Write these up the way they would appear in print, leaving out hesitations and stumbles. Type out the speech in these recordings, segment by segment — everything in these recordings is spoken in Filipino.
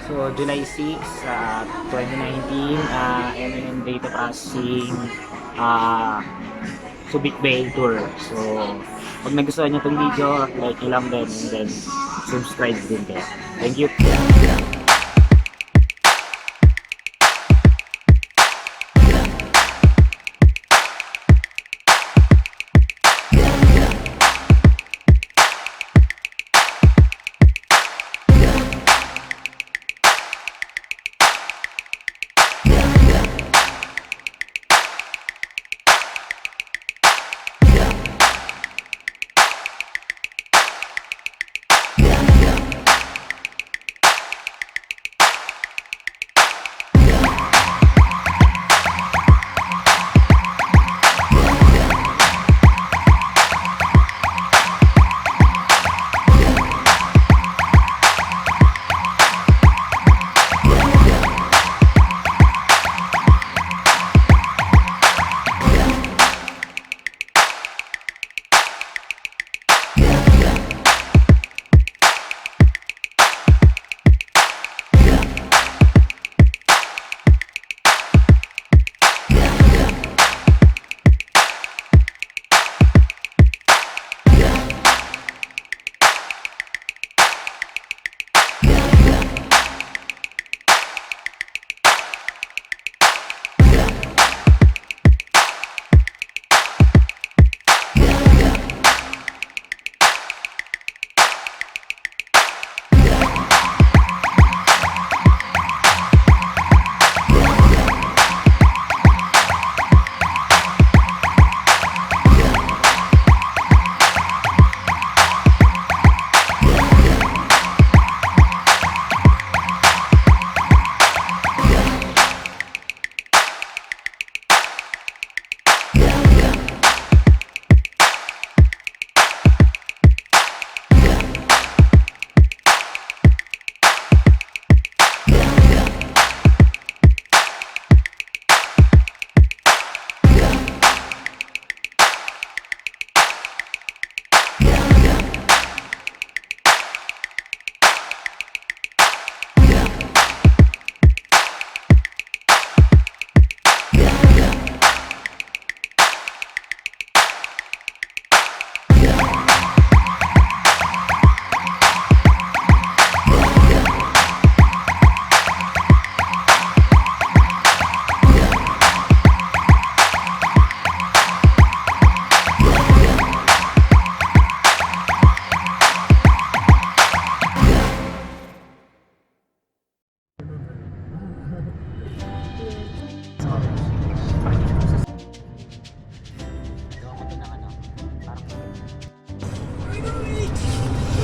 So, July 6, 2019, M&M Data Processing Subic Bay Tour. So, pag nagustuhan nyo itong video, like nyo lang din and then subscribe din kayo. Thank you!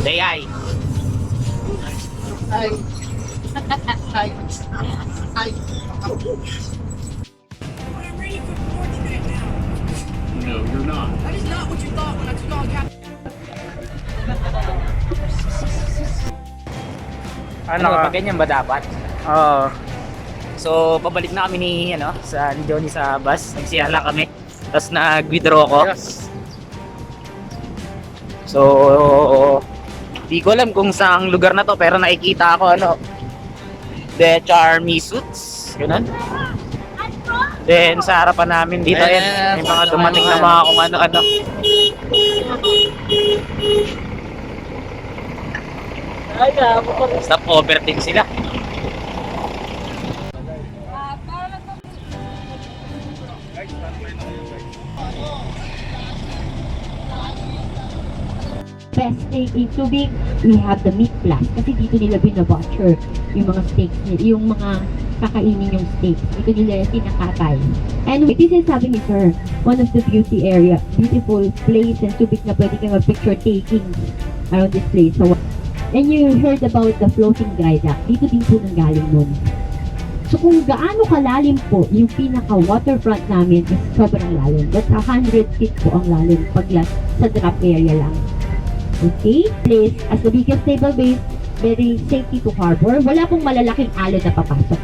Dayay. Ay. Ay. Ay. No, you're not. That is not what you thought when I took on Captain. Ano, pag ganyan ba dapat? Oo. So, pabalik na kami ni Johnny sa bus. Nagsiya lang kami. Tapos nag-withdraw ko. Yes. So, di ko alam kung saang lugar na to, pero nakikita ako The Charmy Suits, ganun. Then sa harapan namin dito, may mga dumating na mga kung ano-ano. Stop over din sila. Best steak in Subic, we have the meat plus. Kasi dito nila binabutcher yung mga steaks nila, yung mga kakainin yung steaks. Dito nila tinakatay. And this is, sabi ni Sir, one of the beautiful place in Subic na pwede kang mag-picture taking around this place. So, and you heard about the floating viaduct. Dito din po nanggaling nun. So kung gaano kalalim po yung pinaka-waterfront namin is sobrang lalim. That's 100 feet po ang lalim pag sa drop area lang. Okay? Place as the biggest naval base, very safety to harbor. Wala pong malalaking alon na papasok.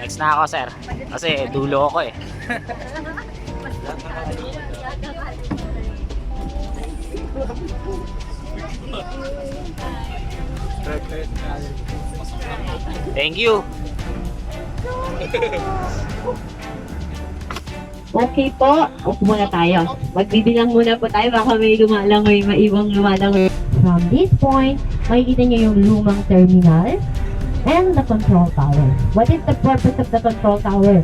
Next na ako, sir. Kasi dulo ako eh. Thank you. Okay po, upo muna tayo. Magbibilang muna po tayo, baka may lumalangoy, maiwang lumalangoy. From this point, makikita niyo yung lumang terminal and the control tower. What is the purpose of the control tower?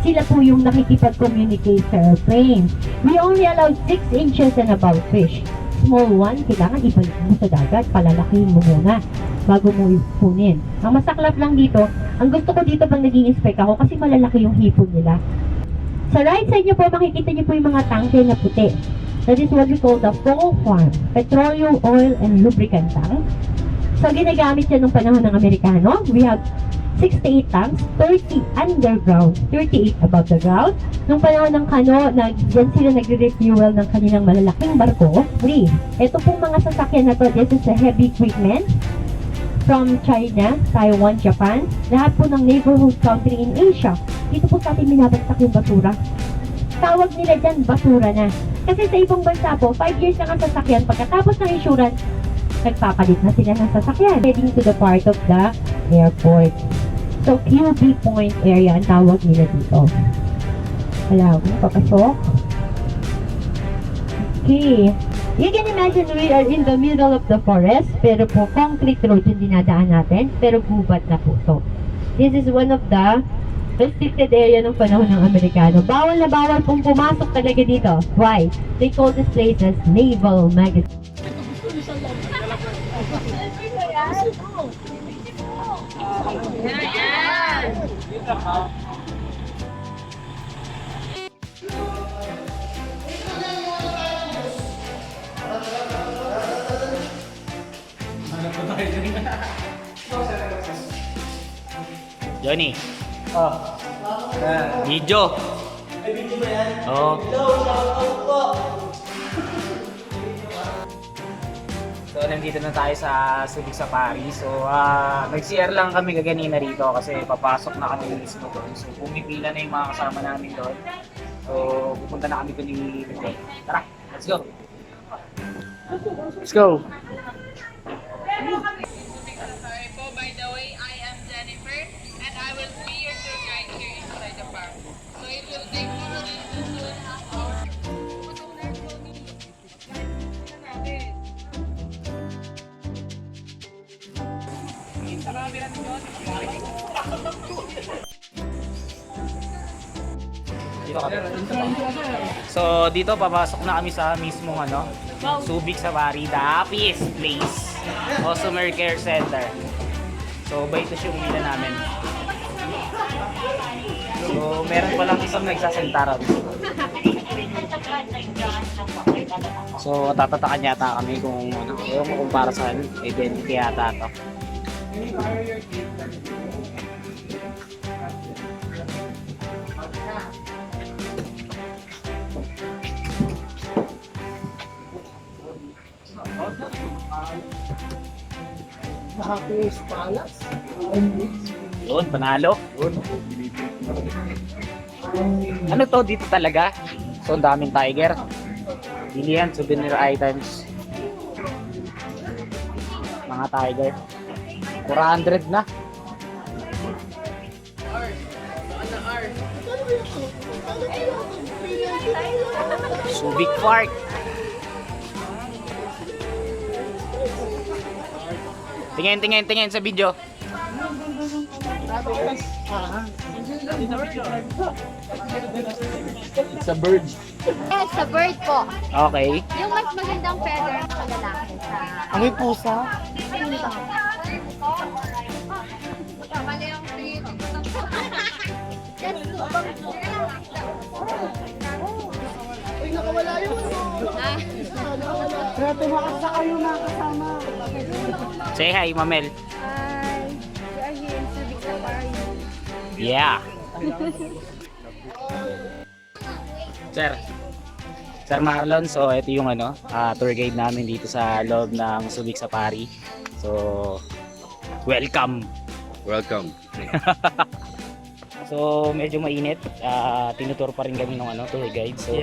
Sila po yung nakikipag-communicate sa airplane. We only allow 6 inches and above fish. Small one, kailangan ibalik mo sa dagat, palalakihin mo muna bago mo ipunin. Ang masaklap lang dito, ang gusto ko dito pag nag-i-inspect ako kasi malalaki yung hipon nila. Sa right side niyo po, makikita niyo po yung mga tanker na puti. That is what we call the full farm, petroleum, oil, and lubricant tank. So, ginagamit yan nung panahon ng Amerikano. We have 68 tanks, 30 underground, 38 above the ground. Nung panahon ng Kano, dyan sila nagre-refuel ng kanilang malalaking barko. Free. Ito pong mga sasakyan na to, this is a heavy equipment from China, Taiwan, Japan. Lahat po ng neighborhood country in Asia. Dito po sa atin binabagsak yung basura. Tawag nila dyan, basura na. Kasi sa ibang bansa po, 5 years lang ang sasakyan. Pagkatapos ng insurance, nagpapalit na sila ng sasakyan. Heading to the part of the airport. So, QB point area ang tawag nila dito. Wala akong papasok. Okay. You can imagine we are in the middle of the forest, pero po concrete road yung dinadaan natin, pero gubat na po to. This is one of the restricted area ng panahon ng Amerikano. Bawal na bawal pong pumasok talaga dito. Why? They call this place as Naval Magazine. Johnny. Video. Ay, video ba yan? Oo. Hello, shoutout po! So, nandito na tayo sa Subic Safari. So, nag-CR lang kami kaganina rito kasi papasok na kami mismo doon. So, pumipila na yung mga kasama namin doon. So, pupunta na kami doon ni Miguel. Tara, let's go! Let's go! Sorry po, by the way, I am Jennifer and I will be your tour guide here inside the park. So it will take more than 2.5 hours. So, dito papasok na kami sa mismong Subic Safari, the happiest place. Customer Care Center. So, Baitos yung umila namin. So, meron palang isang nagsasalita ron. So, tatatakan yata kami kung kung para saan identity yata ito. Happiness Palace. Yun, panalo. Ano to dito talaga? So, ang daming tiger. Bilihan, souvenir items. Mga tiger. 400 na. Subic Park. Tingin sa video. It's a bird. Yes, sa bird po. Okay. Yung mas magandang feather ng lalaki sa... Ang may pusa. Mali yung feet. Just Ay, nakawala yun. Pero tumakasa kayo mga kasama. Say hi, Mamel. Hi. We are here in Subic Safari. Yeah. Sir Marlon, so ito yung tour guide namin dito sa loob ng Subic Safari. So, welcome. Welcome. So medyo mainit. Tinutur pa rin kami ng tour guide. So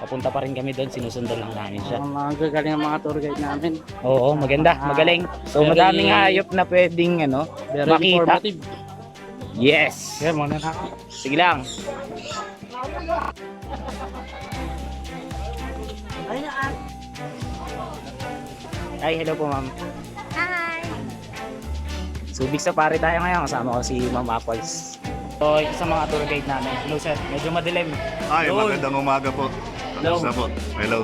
papunta pa rin kami doon, sinusundan lang namin siya. Ang mga gagaling ang mga tour guide namin. Oo, maganda, magaling. So very- madaming hayop na pwedeng Very makita. informative. Yes. Kaya muna na. Sige lang. Ay, hello po ma'am. Hi! Subic Safari tayo ngayon. Kasama ko si Ma'am Apples. So, isa sa mga tour guide namin. Hello sir, medyo madilim. Ay, Yun. magandang umaga po. Hello. Kamusta po? Hello.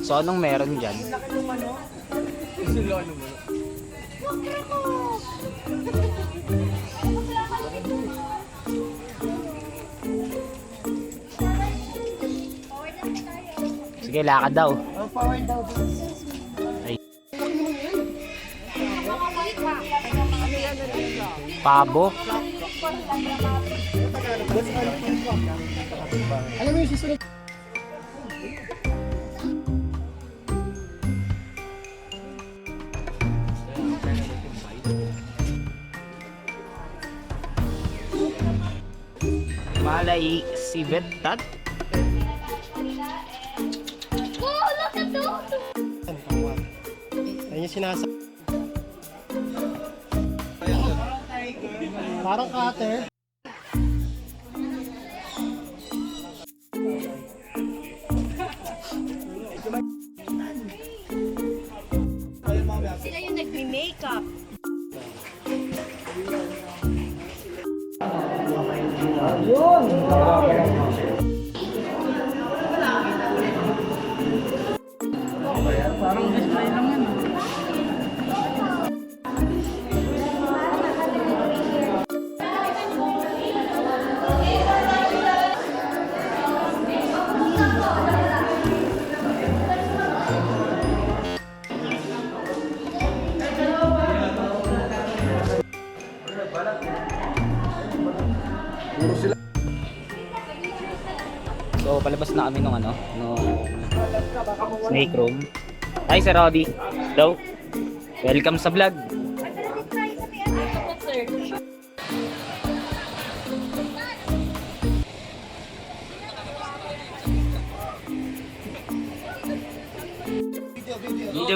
So, anong meron dyan? Sige, lakad daw. Ay. Pabo. Alam mo yung susunod. Malay Sivetat. Ayun yung sinasa. Parang cutter. Sila yung nagme-makeup. Parang display lang yan. So, palabas na kami nung snake room. Hi, Sir Roddy. Hello. Welcome sa vlog.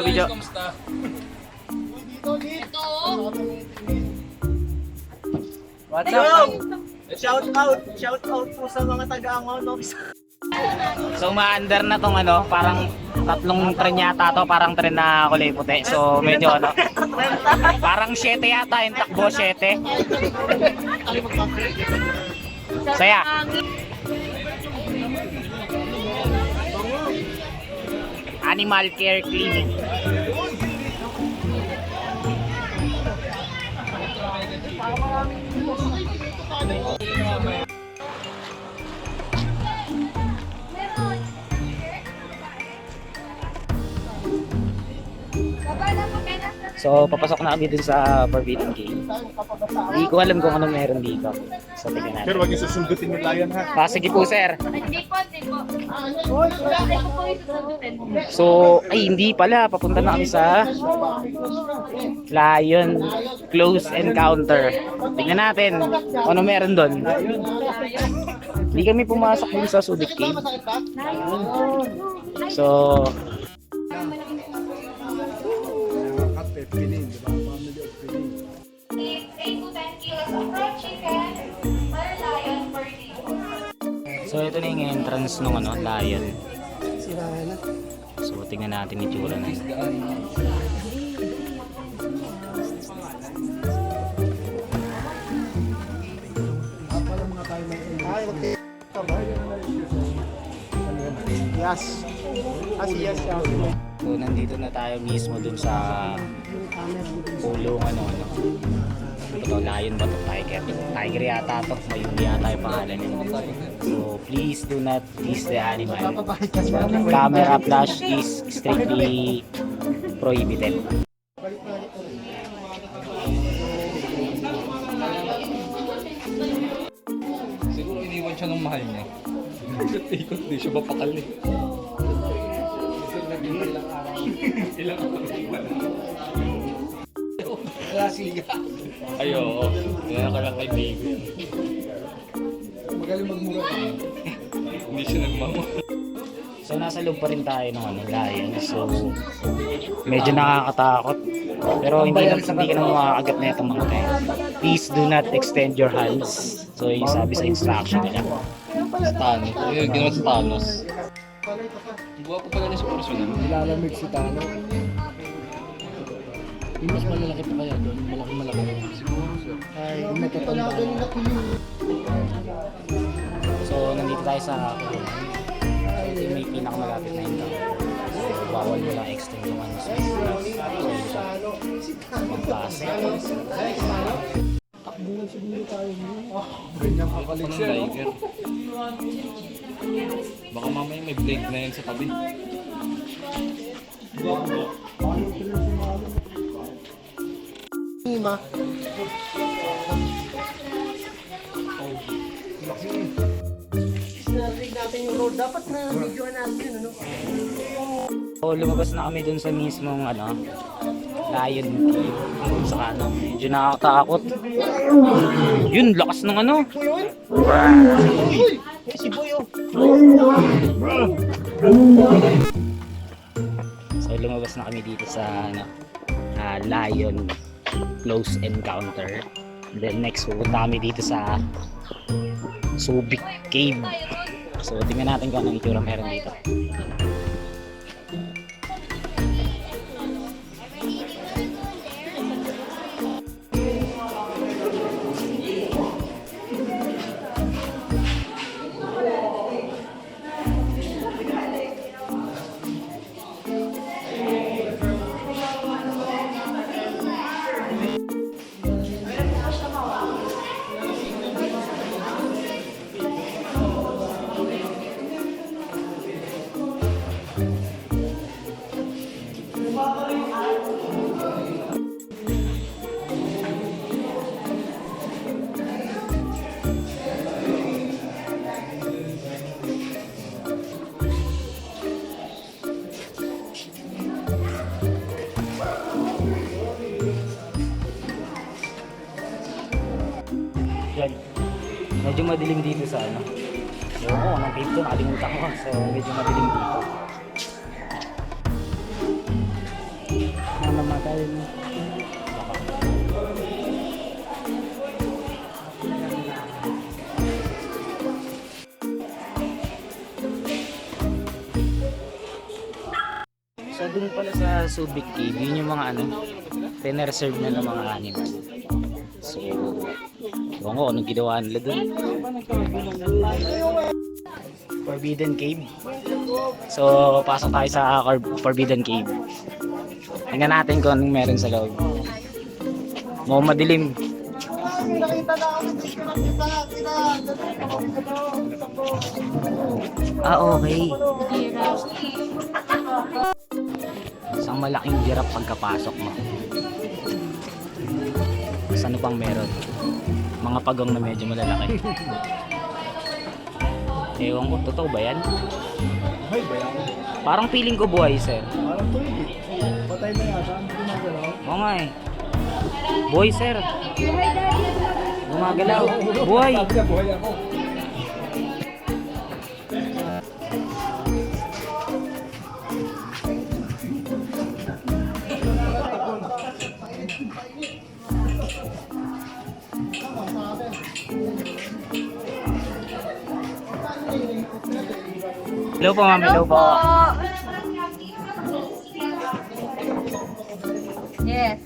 Video. What's up? Shout out po sa mga taga-Angono. So, umaandar na tong parang tatlong tren yata to, parang tren na kulay puti. So, medyo parang 7 yata, yung takbo 7. Saya. Animal Care Clinic. So, papasok na kami dun sa Forbidden Cave. Hindi ko alam kung ano meron dito. So, tingnan natin. Pero wag yung susundutin yung lion ha. Sige po, sir. Hindi po. Hindi ko po yung susundutin. So, ay hindi pala. Papunta na kami sa Lion Close Encounter. Tingnan natin ano meron doon. Hindi kami pumasok dun sa Subic Cave. So, So ito na yung entrance ng ano, Lion. Sirahan na. So tingnan natin yung itsura na. Ay, okay. Yes. Yes. So nandito na tayo mismo dun sa pulong ano. Ito, Lion ba ito? Tiger. Tiger yata ito. Mayumi yata yung pangalan niya. So please do not tease the animal. Camera flash is strictly prohibited. Siguro iniwan siya ng mahal niya. Ikot di siya mapakal eh. Ilang Ay, oo. Kaya ka lang kaibigan. Magaling magmura. Hindi siya nagmamahal. So nasa loob pa rin tayo ng ano, Lion. So medyo nakakatakot. Pero hindi ka na makakagat na itong mga tayo. Please do not extend your hands. So yung sabi sa instruction nila. Thanos. Ayun, ginawa sa Thanos. Guwapo pala niya sa personal. Nilalamig si Tano. Yung mas malalaki pa kaya doon. Malaki. Siguro sir. Ay, matatanda. So nandito tayo sa ito yung may pinakamalapit na yun. Bawal mo lang extend yung ano sa magpasa. Takbuhan siguro tayo niyo. Ganyan kakalik Parang sir. tiger. Baka mamaya may blade na yan sa tabi. Ima. Sinarinig natin yung road. Dapat na videoan natin yun, ano? So lumabas na kami dun sa mismong ano, Lion Cave. Saka ano, medyo nakakatakot. Yun, lakas ng ano. Uy! Si Boyo! So lumabas na kami dito sa ano, Lion Close Encounter. And then next pupunta kami dito sa Subic Cave. So tingnan natin kung anong itsura meron dito. Yan. Medyo madilim dito sa ano. Ewan ko, anong cave to, nakalimutan ko. So medyo madilim dito. Namatay mo. So dun pala sa Subic Cave, yun yung mga ano, reserve na ng mga animal. So, ewan ko anong ginawa nila dun. Forbidden Cave. So, pasok tayo sa Forbidden Cave. Tingnan natin kung anong meron sa loob. Mukhang madilim. Nakita na ako. Ah, okay. Isang malaking giraffe pagkapasok mo. Ano pang meron? Mga pagong na medyo malalaki. Ewan ko, totoo ba yan? Ay, bayan. Parang feeling ko buhay, sir. Parang tuloy. Patay na yata. Hindi gumagalaw. Oo nga eh. Buhay, sir. Gumagalaw. Buhay. Buhay ako. Hello po, ma'am. Hello po. Yes.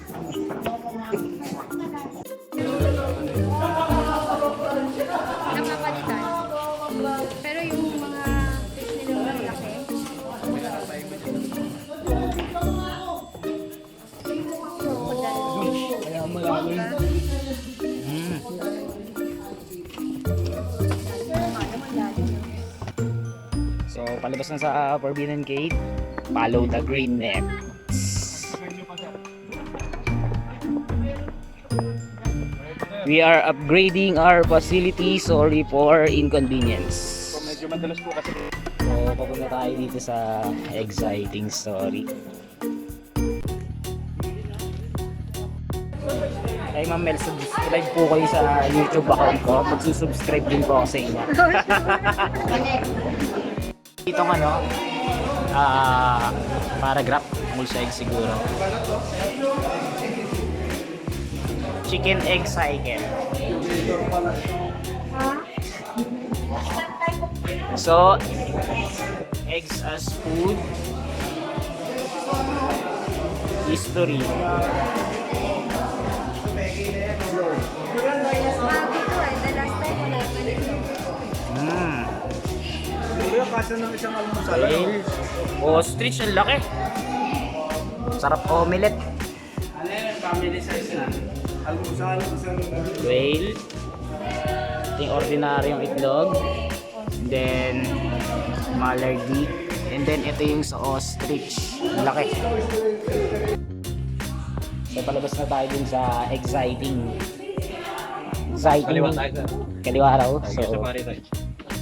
Napapalitan. Pero yung mga fish nila malaki. Kaya malalim. So, palabas na sa Forbidden Cave. Follow the green nets. We are upgrading our facility. Sorry for inconvenience. Medyo madalas po kasi. So, papunta tayo dito sa exciting story. Ay, Ma'am Mel, subscribe po kayo sa YouTube account ko. Magsusubscribe din po ako sa inyo. Itong ano, paragraph, mulsig siguro. Chicken egg cycle. So, eggs as food. History. Whale. Ostrich, ang laki. Sarap omelette. Family size na. Almusal, isang... Whale. Ito yung ordinaryong itlog. And then, mallardy. And then, ito yung sa ostrich. Ang laki. So, palabas na tayo dun sa exciting. Kaliwa tayo, sir. Kaliwa raw. So, So, safari ride.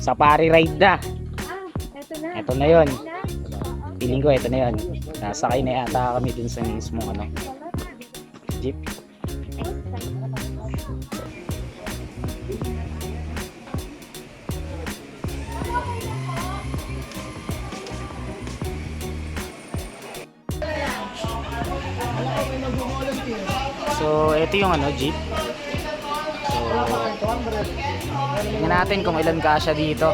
safari ride na. Eto na. Ito na yun. Feeling ko ito na yun. Nasakay na yata kami dun sa mismo ano, jeep. So, ito yung ano, jeep. So, tingnan natin kung ilan kasya dito.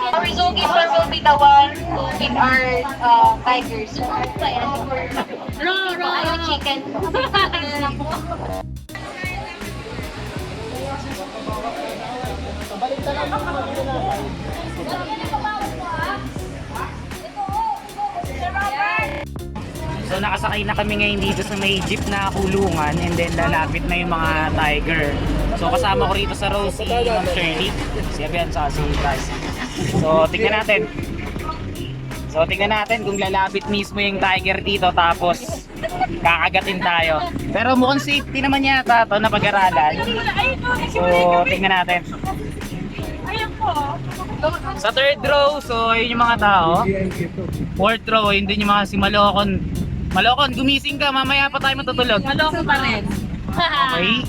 Our zookeeper will be the one to feed our tigers. Ayaw chicken. So nakasakay na kami ngayon dito sa may jeep na kulungan and then lalapit na yung mga tiger. So kasama ko rito sa row si Ma'am Shirley, si Abian sa si Bryce. So tingnan natin kung lalapit mismo yung tiger dito tapos kakagatin tayo. Pero mukhang safety naman yata ito na pag-aralan. So tingnan natin. Sa third row, so yun yung mga tao. Fourth row, yun din yung mga si Malokon. Malokon, gumising ka, mamaya pa tayo matutulog. Maloko pa rin. Okay.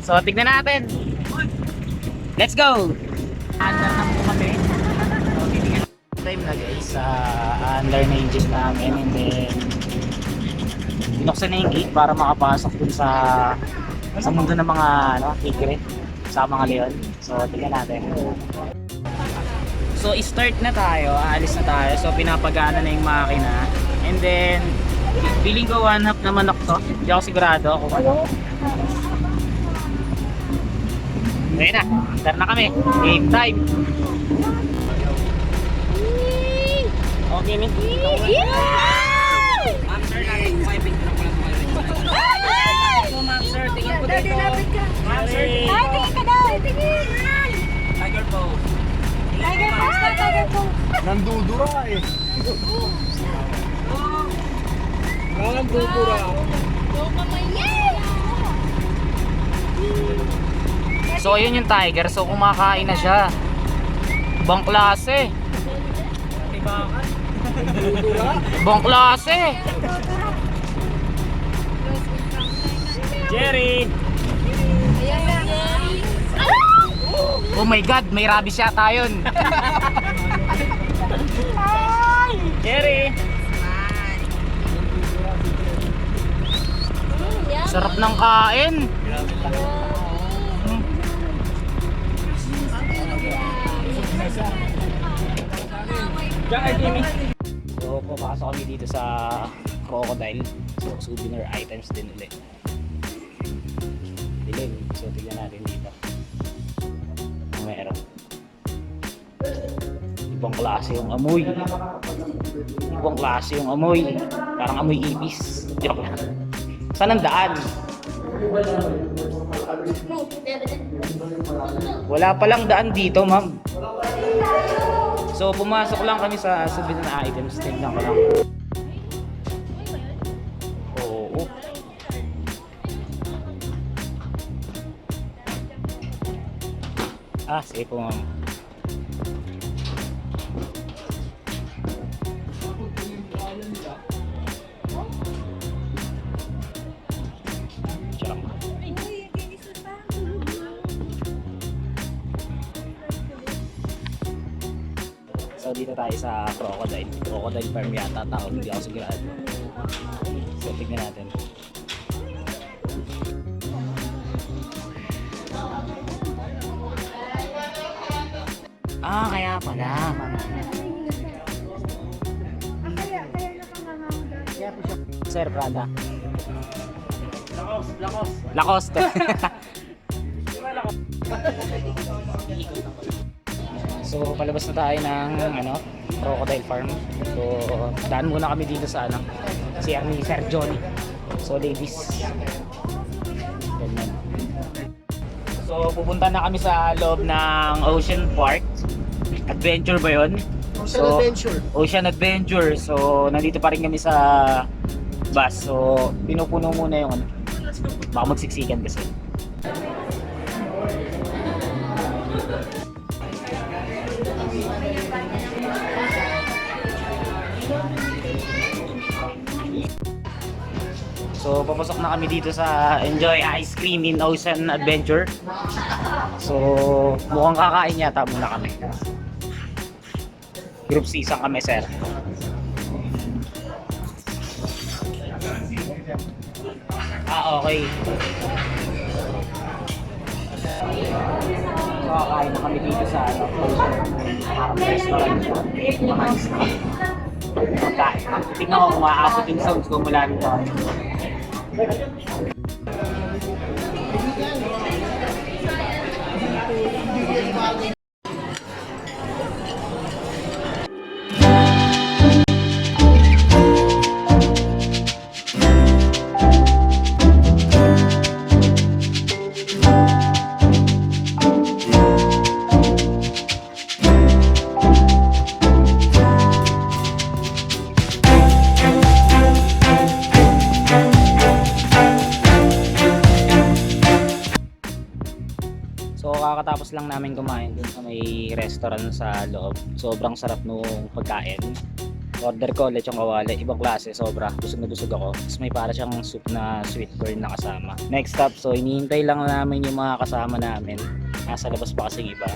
So, tignan natin. Let's go! Under na po kami. So, titignan time na guys sa under na yung jeep namin. And then, binuksan na yung gate para makapasok dun sa mundo ng mga tigre. Sa mga leon. So, tignan natin. So, start na tayo. Aalis na tayo. So, pinapagana na yung makina. And then, feeling ko one half na manok to. Hindi ako sigurado kung ano. Okay na. Start na kami. Game time. Okay, Min. Ma'am, sir, natin. Swiping ko lang pala po. Ma'am, sir, tingin po dito. Ma'am, sir, tingin po. Ay, tingin ka daw. Tingin. Tiger pose. Tiger pose na, tiger pose. Nandudura eh. Nandudura. So ayun yung tiger, so kumakain na siya. Ibang klase. Ibang klase. Jerry. Oh my god, may rabies yata yun. Jerry. Sarap ng kain. So, papasok kami dito sa Crocodile. So, souvenir items din ulit. Dilim. So, tignan natin dito. Ang meron. Ibang klase yung amoy. Ibang klase yung amoy. Parang amoy ipis. Joke lang. Saan ang daan? Wala palang daan dito, ma'am. So, pumasok lang kami sa souvenir items. Tignan ko lang. Oo. Sige po, ma'am. Charot. So dito tayo sa Crocodile Farm yata tawag, hindi ako sigurado. So tignan natin. Kaya pala. Sir, Prada. Lacoste. So palabas na tayo ng Crocodile Farm. So daan muna kami dito sa CR ni Sir Johnny. So ladies. Ganyan. So pupunta na kami sa loob ng Ocean Park. Adventure ba yun? Ocean Adventure. So nandito pa rin kami sa bus. So pinupuno muna yung baka magsiksikan kasi. So, papasok na kami dito sa Enjoy Ice Cream in Ocean Adventure. So, mukhang kakain yata muna kami. Group season kami, sir. Okay. So, kakain na kami dito sa restaurant. Tingnan ko kung maaabot yung sounds ko mula nito. So kakatapos lang namin kumain dun sa may restaurant sa loob. Sobrang sarap nung pagkain. Order ko lechong kawali, ibang klase, sobra. Busog na busog ako. Tapos may para siyang soup na sweet corn na kasama. Next stop, so hinihintay lang namin yung mga kasama namin. Nasa labas pa kasing iba.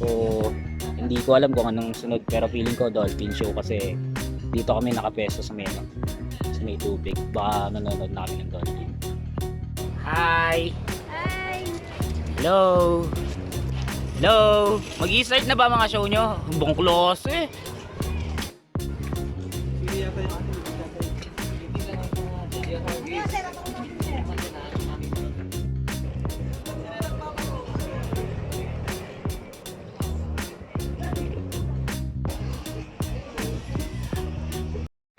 So hindi ko alam kung anong sunod, pero feeling ko dolphin show kasi dito kami nakapesto sa may tubig. Baka nanonood na kami ng dolphin. Hi! Hello! Hello! Mag-i-start na ba mga show nyo? Bong klase!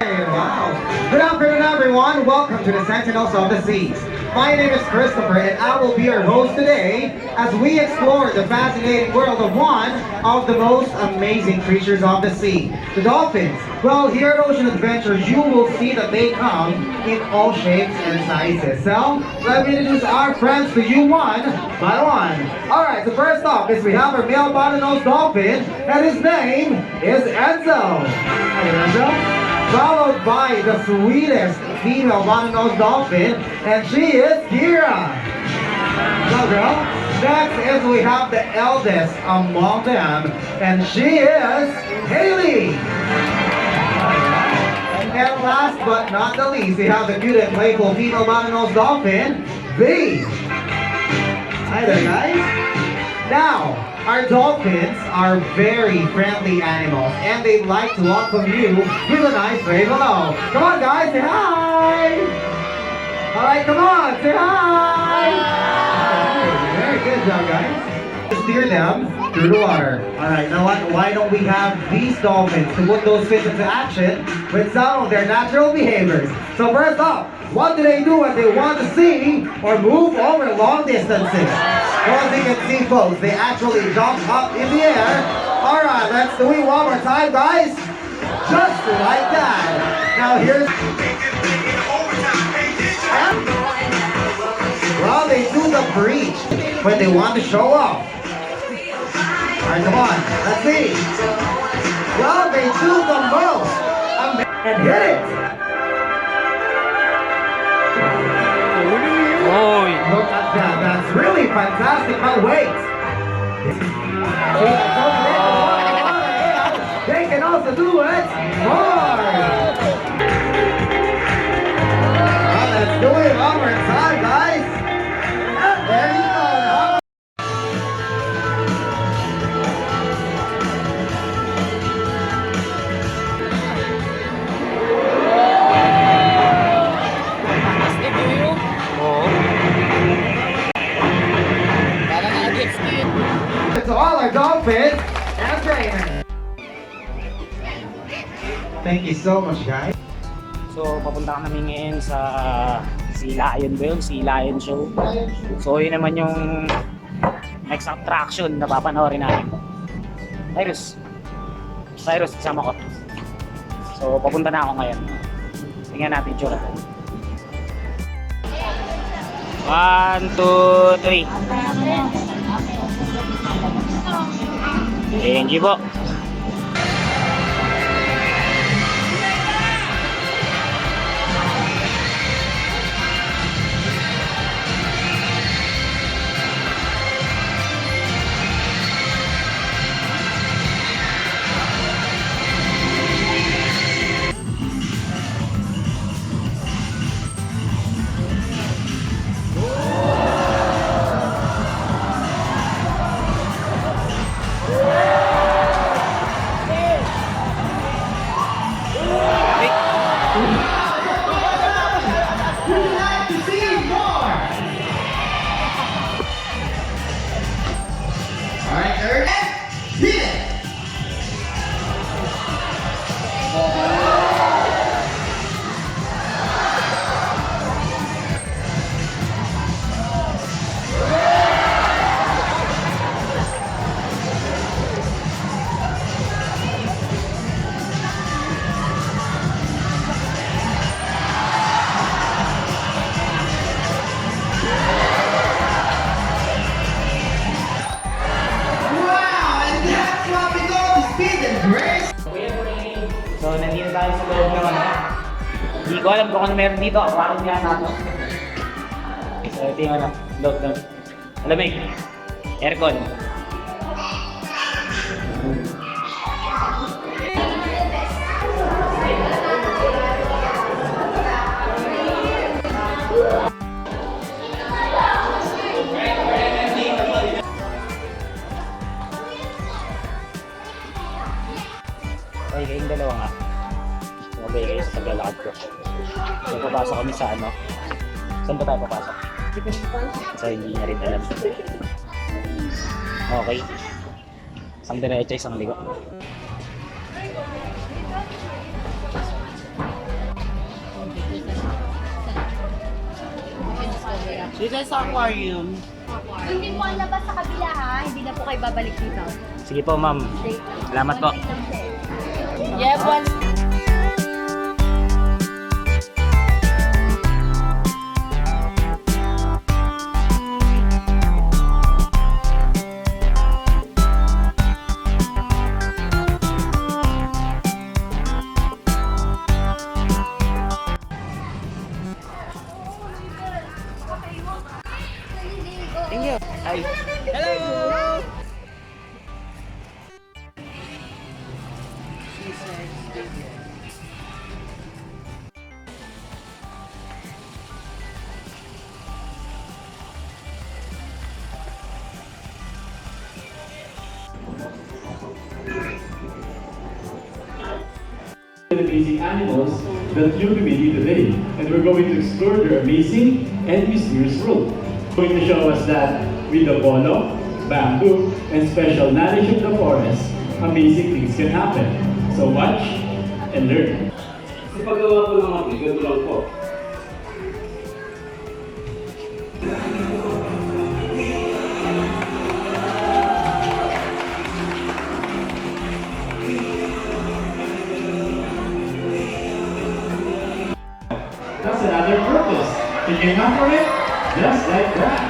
Wow! Good afternoon, everyone. Welcome to the Sentinels of the Seas. My name is Christopher, and I will be your host today as we explore the fascinating world of one of the most amazing creatures of the sea, the dolphins. Well, here at Ocean Adventures, you will see that they come in all shapes and sizes. So, let me introduce our friends to you one by one. Alright, so first off is we have our male bottlenose dolphin, and his name is Enzo. Hi, Enzo. Followed by the sweetest female bottlenose dolphin, and she is Kira. Hello, girl. Next is we have the eldest among them, and she is Haley. And last but not the least, we have the cute and playful female bottlenose dolphin, B. Hi there, guys. Now, our dolphins are very friendly animals and they like to welcome you with a nice wave hello. Come on guys, say hi! Alright, come on, say hi! Very good job guys. Steer them through the water. Alright, now what? Why don't we have these dolphins to put those fish into action with some of their natural behaviors? So first off, what do they do when they want to see or move over long distances? Well, as you can see folks, they actually jump up in the air. Alright, let's do it one more time guys. Just like that. Now here's... Well, they do the breach when they want to show off. Alright, come on, let's see. Well, they do the most. And hit it! Look at that, that's really fantastic, but wait! They can also do it more! Well, let's do it one more time, guys! And there you go! To all our dolphins and trainers. Thank you so much, guys. So, papunta kami ngayon sa Sea Lion ba yun? Sea Lion Show. So, yun naman yung next attraction na papanoorin natin. Cyrus, kasama ko. So, papunta na ako ngayon. Tingnan natin yung tsura. 1, 2, 3. Thank you po. So, nandito tayo sa loob ng ano. Hindi ko alam kung ano meron dito. Aquarium yan natin. So, ito yung ano, loob ng malamig. Aircon. Okay, kayong dalawa nga. Okay kayo sa paglalakad ko. So, papasok kami sa ano. Saan ba tayo papasok? So, hindi na rin alam. Okay. Isang diretso, isang ligo. Dito sa aquarium. Hindi po ang labas sa kabila ha. Hindi na po kayo babalik dito. Sige po, ma'am. Salamat po. Yeah, one. Hi. Hello! amazing animals that you'll be meeting today, and we're going to explore their amazing and mysterious world. Going to show us that with the polo, bamboo, and special knowledge of the forest, amazing things can happen. So watch and learn. Sa paggawa po ng apoy, ganito lang po. That's another purpose. You can for it just like that.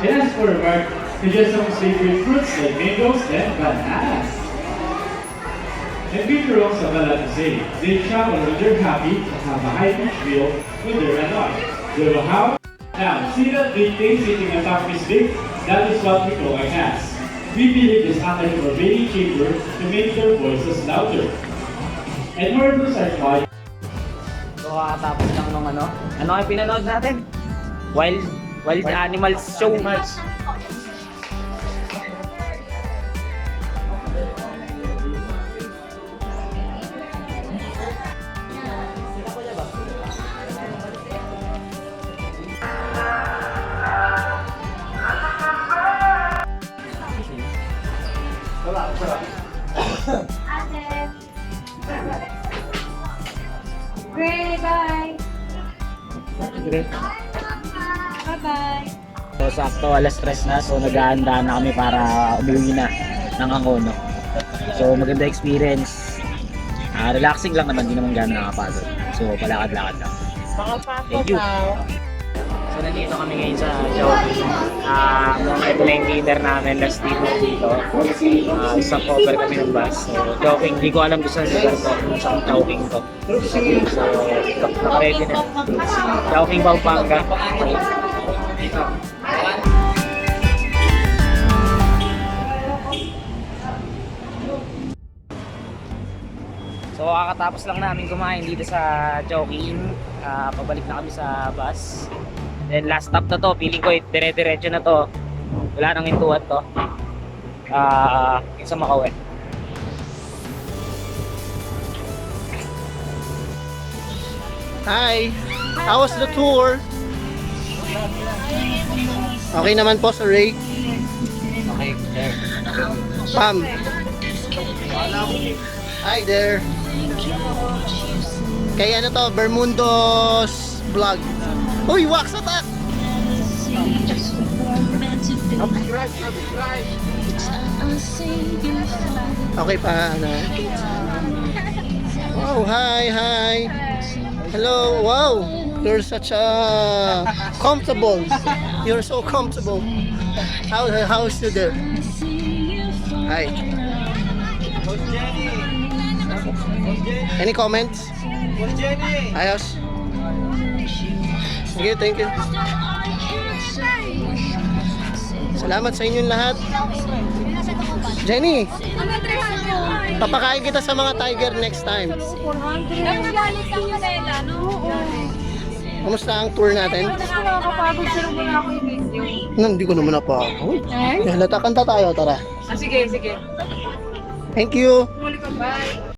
It has for a mark to just some savory fruits like mangoes and bananas. And Peter also had to say, they travel when they're happy to have a high beach meal when they're annoyed. They will have. Now, see that big thing sitting on top of his big? That is what we call a cast. We believe this act like a vibrating chamber to make their voices louder. And more of those are called. So, kakatapos lang nung ano kayo pinanood natin? Wild Animals Show. Great, bye. Bye-bye. So, sakto, alas 3 na. So, naghahanda na kami para umuwi na ng Angono. So, maganda experience. Relaxing lang naman, di naman gano'n nakapagod. So, palakad-lakad lang. Thank you. So, nandito kami ngayon sa Jockey. Ito na yung dinner namin, last dinner dito. Sa cover kami ng bus. So, Joking, hindi ko alam kung saan lugar to, kung saan Joking to. So, naka-ready na. Joking, Pampanga. So kakatapos lang namin kumain dito sa Joking. Pabalik na kami sa bus. Then last stop na to, feeling ko dire-diretso na to. Wala nang hintuan to. Sa Makauwi. Hi! How was the tour? Okay naman po, Sir Ray. Okay, there. Pam. Hi there. Kaya ano to, Bermundo's vlog. Uy, wax attack! Okay pa, ano? Wow, hi! Hello, wow! You're such a comfortable. You're so comfortable. How's you there? Hi. Any comments? Ayos. Sige, thank you. Salamat sa inyong lahat. Jenny, papakain kita sa mga tiger next time. Kamusta ang tour natin? Nakakapagod sila muna ako i-miss nyo. Hindi ko naman napakawin. Halata, kanta tayo, tara. Sige. Thank you. Muli ka, bye.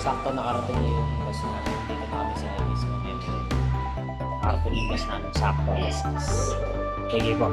sakto nakarating na yung bus namin. Dito na kami sa mismo. Nakarating yung bus namin sakto. Yes. Sige po.